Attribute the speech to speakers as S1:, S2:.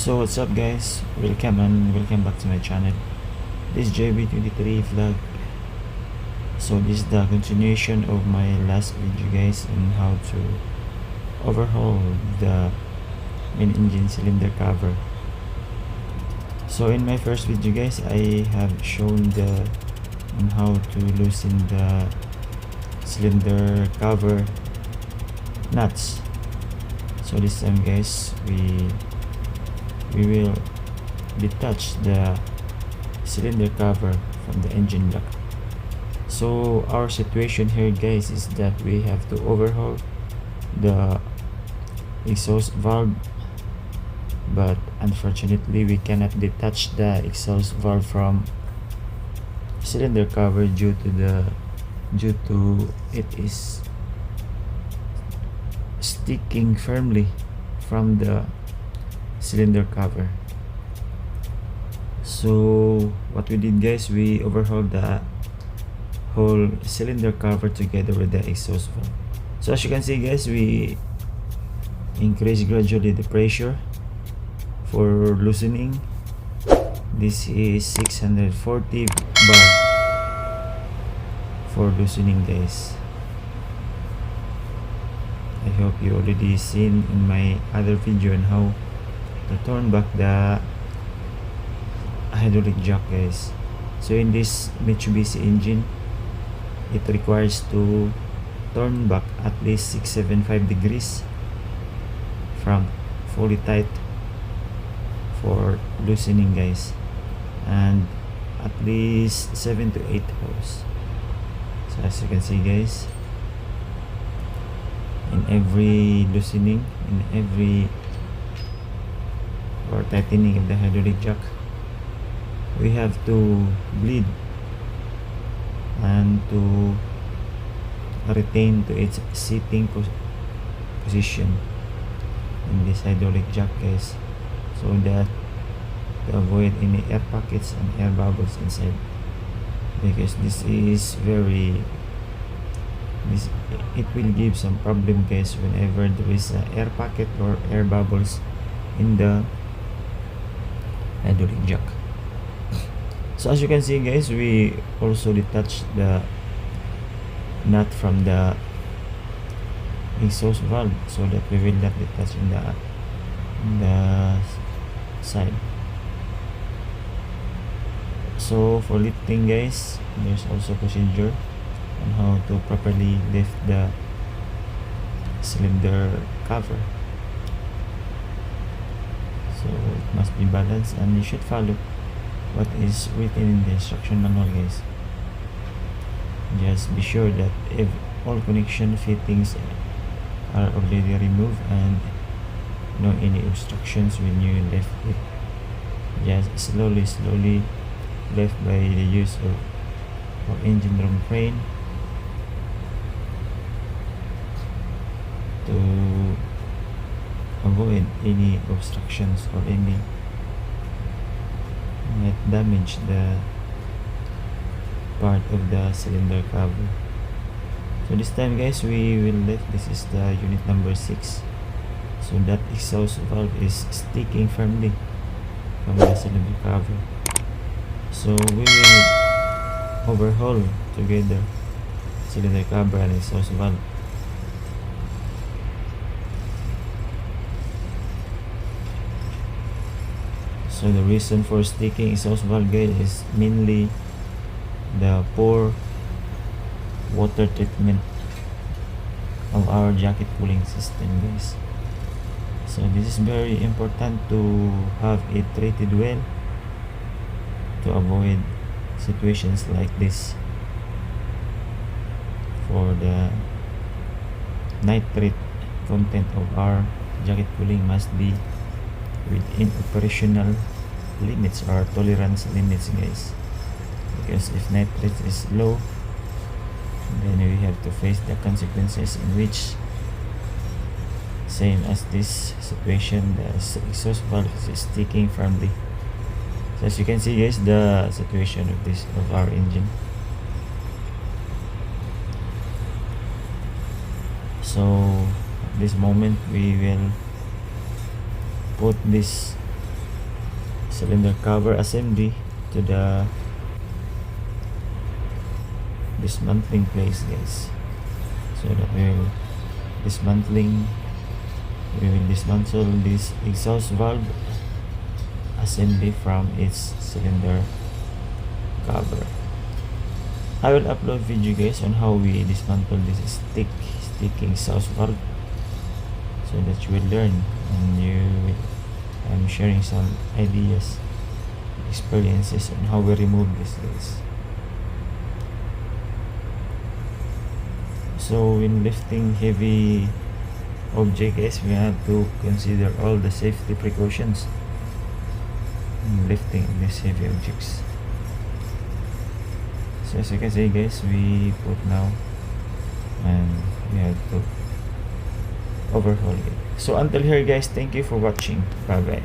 S1: So what's up guys, welcome back to my channel. This is JB23 vlog. So this is the continuation of my last video guys on how to overhaul the main engine cylinder cover. So in my first video guys, I have shown on how to loosen the cylinder cover nuts. So this time guys, we will detach the cylinder cover from the engine block. So our situation here guys is that we have to overhaul the exhaust valve, but unfortunately we cannot detach the exhaust valve from cylinder cover due to it is sticking firmly from the cylinder cover. So what we did guys, we overhauled the whole cylinder cover together with the exhaust valve. So as you can see guys, we increase gradually the pressure for loosening. This is 640 bar for loosening guys. I hope you already seen in my other video on how to turn back the hydraulic jack guys. So in this Mitsubishi engine, it requires to turn back at least 675 degrees from fully tight for loosening guys, and at least 7 to 8 holes. So as you can see guys, in every loosening, in every or tightening of the hydraulic jack, we have to bleed and to retain to its sitting position in this hydraulic jack guys, so that to avoid any air pockets and air bubbles inside, because it will give some problem guys whenever there is a air pocket or air bubbles in the hydraulic jack. So as you can see guys, we also detach the nut from the exhaust valve so that we will not detach in the side. So for lifting guys, there's also procedure on how to properly lift the cylinder cover. So it must be balanced and you should follow what is written in the instruction manual guys. Just be sure that if all connection fittings are already removed and no any obstructions when you lift it. Just slowly lift by the use of engine room crane to avoid any obstructions or any might damage the part of the cylinder cover. So this time guys, we will lift. This is the unit number 6. So that exhaust valve is sticking firmly from the cylinder cover. So we will overhaul together cylinder cover and exhaust valve. So the reason for sticking exhaust valve guys is mainly the poor water treatment of our jacket cooling system guys. So this is very important to have it treated well to avoid situations like this. For the nitrate content of our jacket cooling must be within operational limits or tolerance limits guys, because if nitrate is low, then we have to face the consequences, in which same as this situation, the exhaust valve is sticking firmly. So as you can see guys, the situation of our engine. So at this moment we will put this cylinder cover assembly to the dismantling place, guys. So that we will dismantle this exhaust valve assembly from its cylinder cover. I will upload video, guys, on how we dismantle this sticky exhaust valve, so that you will learn, and I'm sharing some ideas, experiences on how we remove this, guys. So when lifting heavy object, guys, we have to consider all the safety precautions in lifting these heavy objects. So as you can see, guys, we put now, and we have to overhaul it. So until here, guys, thank you for watching. Bye bye.